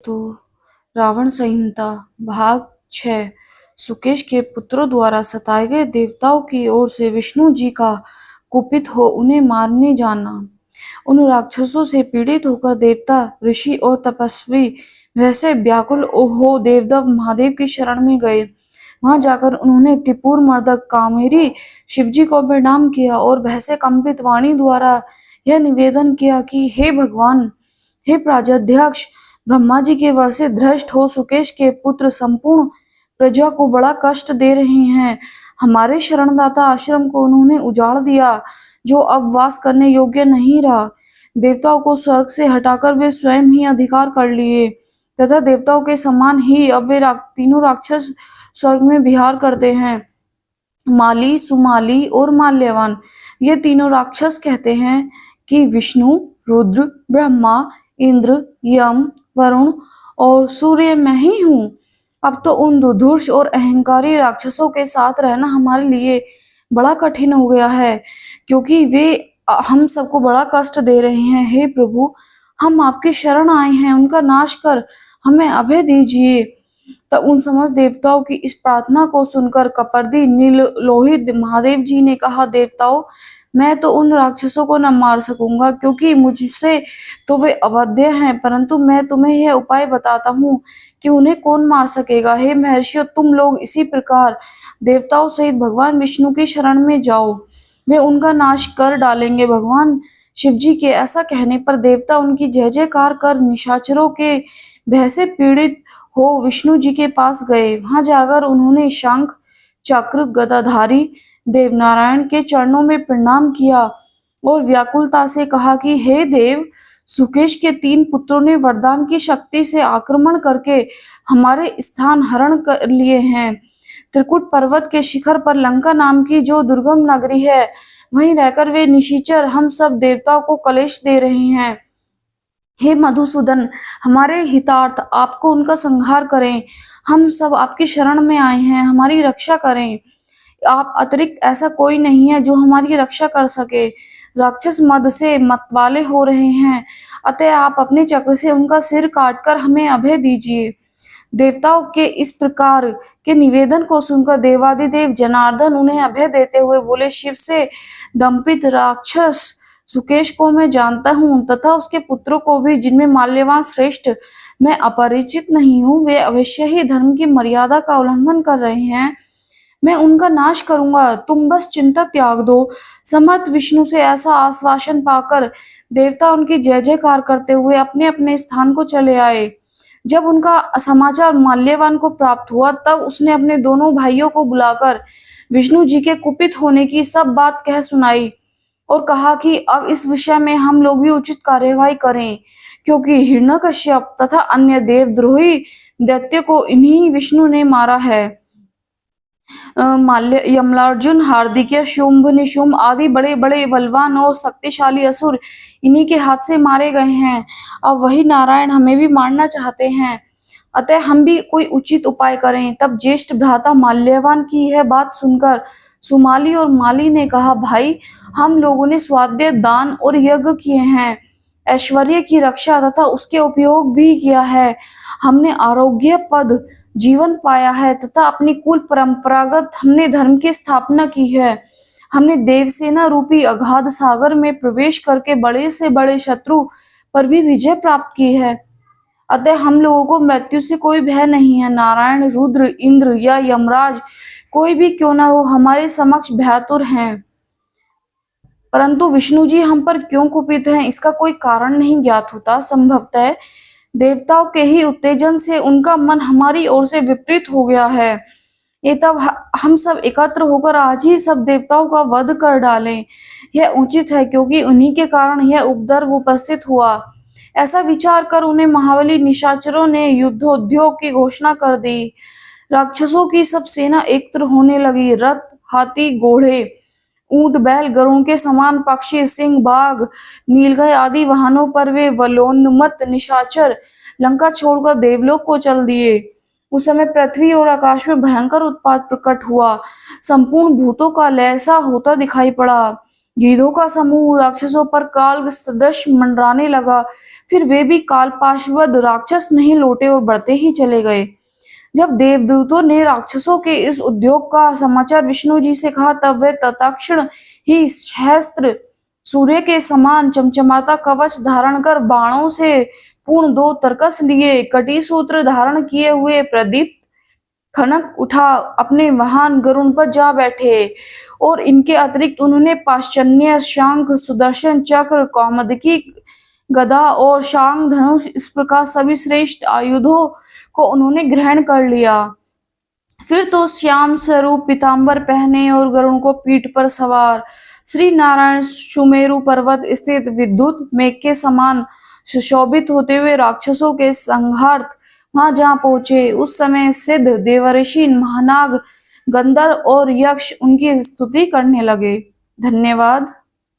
तो रावण संहिता भाग 6। सुकेश के पुत्रों द्वारा सताए गए देवताओं की ओर से विष्णु जी का कुपित हो उन्हें मारने जाना। उन राक्षसों से पीड़ित होकर देवता, ऋषि और तपस्वी वैसे व्याकुल हो देवदेव महादेव की शरण में गए। वहां जाकर उन्होंने त्रिपुर मर्दक कामेरी शिवजी को प्रणाम किया और भय कंपित वाणी द्वारा यह निवेदन किया कि हे भगवान, हे प्राजाध्यक्ष, ब्रह्मा जी के वर से भ्रष्ट हो सुकेश के पुत्र संपूर्ण प्रजा को बड़ा कष्ट दे रहे हैं। हमारे शरणदाता आश्रम को उन्होंने उजाड़ दिया, जो अब वास करने योग्य नहीं रहा। देवताओं को स्वर्ग से हटाकर वे स्वयं ही अधिकार कर लिए तथा देवताओं के समान ही अब वे तीनों राक्षस स्वर्ग में विहार करते हैं। माली, सुमाली और माल्यवान, ये तीनों राक्षस कहते हैं कि विष्णु, रुद्र, ब्रह्मा, इंद्र, यम, वरुण और सूर्य मैं ही हूँ। अब तो उन दुर्धर्ष और अहंकारी राक्षसों के साथ रहना हमारे लिए बड़ा कठिन हो गया है, क्योंकि वे हम सबको बड़ा कष्ट दे रहे हैं। हे प्रभु, हम आपकी शरण आए हैं, उनका नाश कर हमें अभय दीजिए। तब उन समस्त देवताओं की इस प्रार्थना को सुनकर कपर्दी नील लोहित महादेव जी ने कहा, देवताओं, मैं तो उन राक्षसों को न मार सकूंगा, क्योंकि मुझसे तो वे अवध्य हैं, परंतु मैं तुम्हें यह उपाय बताता हूँ कि उन्हें कौन मार सकेगा। हे महर्षियों, तुम लोग इसी प्रकार देवताओं सहित भगवान विष्णु की शरण में जाओ, वे उनका नाश कर डालेंगे। भगवान शिवजी के ऐसा कहने पर देवता उनकी जय जयकार कर निशाचरों के भय से पीड़ित हो विष्णु जी के पास गए। वहां जाकर उन्होंने शंख, चक्र, गदाधारी देवनारायण के चरणों में प्रणाम किया और व्याकुलता से कहा कि हे देव, सुकेश के 3 पुत्रों ने वरदान की शक्ति से आक्रमण करके हमारे स्थान हरण कर लिए हैं। त्रिकुट पर्वत के शिखर पर लंका नाम की जो दुर्गम नगरी है, वहीं रहकर वे निशाचर हम सब देवताओं को कलेश दे रहे हैं। हे मधुसूदन, हमारे हितार्थ आपको उनका संहार करें। हम सब आपकी शरण में आए हैं, हमारी रक्षा करें। आप अतिरिक्त ऐसा कोई नहीं है जो हमारी रक्षा कर सके। राक्षस मद से मतवाले हो रहे हैं, अतः आप अपने चक्र से उनका सिर काटकर हमें अभय दीजिए। देवताओं के इस प्रकार के निवेदन को सुनकर देवादिदेव जनार्दन उन्हें अभय देते हुए बोले, शिव से दंपित राक्षस सुकेश को मैं जानता हूँ तथा उसके पुत्रों को भी, जिनमें माल्यवान श्रेष्ठ मैं अपरिचित नहीं हूँ। वे अवश्य ही धर्म की मर्यादा का उल्लंघन कर रहे हैं। मैं उनका नाश करूंगा, तुम बस चिंता त्याग दो। समर्थ विष्णु से ऐसा आश्वासन पाकर देवता उनकी जय जयकार करते हुए अपने अपने स्थान को चले आए। जब उनका समाचार माल्यवान को प्राप्त हुआ, तब उसने अपने दोनों भाइयों को बुलाकर विष्णु जी के कुपित होने की सब बात कह सुनाई और कहा कि अब इस विषय में हम लोग भी उचित कार्यवाही करें, क्योंकि हिरण्यकश्यप तथा अन्य देवद्रोही दैत्य को इन्हीं विष्णु ने मारा है। माल्य, यमलार्जुन, हार्दिक्य, शुंभ, निशुंभ आदि बड़े बड़े बलवान और शक्तिशाली असुर इन्हीं के हाथ से मारे गए हैं। अब वही नारायण हमें भी मारना चाहते हैं, अतः हम भी कोई उचित उपाय करें। तब ज्येष्ठ भ्राता माल्यवान की यह बात सुनकर सुमाली और माली ने कहा, भाई, हम लोगों ने स्वाध्याय, दान और यज्ञ किए हैं, ऐश्वर्य की रक्षा तथा उसके उपयोग भी किया है। हमने आरोग्य पद जीवन पाया है तथा अपनी कुल परंपरागत हमने धर्म की स्थापना की है। हमने देवसेना रूपी अगाध सागर में प्रवेश करके बड़े से बड़े शत्रु पर भी विजय प्राप्त की है, अतः हम लोगों को मृत्यु से कोई भय नहीं है। नारायण, रुद्र, इंद्र या यमराज कोई भी क्यों ना हो, हमारे समक्ष भयातुर हैं, परंतु विष्णु जी हम पर क्यों कुपित हैं, इसका कोई कारण नहीं ज्ञात होता। संभवतः देवताओं के ही उत्तेजन से उनका मन हमारी ओर से विपरीत हो गया है। ये तब हम सब एकत्र होकर आज ही सब देवताओं का वध कर डालें, यह उचित है, क्योंकि उन्हीं के कारण यह उपद्रव उपस्थित हुआ। ऐसा विचार कर उन्हें महाबली निशाचरों ने युद्धोद्योग की घोषणा कर दी। राक्षसों की सब सेना एकत्र होने लगी। रथ, हाथी, घोड़े, ऊंट, बैल, गरुड़ के समान पक्षी, सिंह, बाघ, नीलगाय आदि वाहनों पर वे बलोन्मत्त निशाचर लंका छोड़कर देवलोक को चल दिए। उस समय पृथ्वी और आकाश में भयंकर उत्पात प्रकट हुआ। संपूर्ण भूतों का लय सा होता दिखाई पड़ा। गिद्धों का समूह राक्षसों पर काल सदृश मंडराने लगा। फिर वे भी काल पाशवद राक्षस नहीं लौटे और बढ़ते ही चले गए। जब देवदूतों ने राक्षसों के इस उद्योग का समाचार विष्णु जी से कहा, तब वे तत्क्षण ही सहस्त्र सूर्य के समान चमचमाता कवच धारण कर बाणों से पूर्ण 2 तरकस लिए, कटी सूत्र धारण किए हुए प्रदीप्त खनक उठा अपने महान गरुड़ पर जा बैठे। और इनके अतिरिक्त उन्होंने पाशन्य, शंख, सुदर्शन चक्र, कौमुदकी गदा और शांग धनुष, इस प्रकार सभी श्रेष्ठ आयुधों को उन्होंने ग्रहण कर लिया। फिर तो श्याम स्वरूप पीताम्बर पहने और गरुड़ को पीठ पर सवार श्री नारायण सुमेरु पर्वत स्थित विद्युत मेघ के समान सुशोभित होते हुए राक्षसों के संहार्थ वहां जहां पहुंचे। उस समय सिद्ध, देवर्षि, महानाग, गंधर्व और यक्ष उनकी स्तुति करने लगे। धन्यवाद।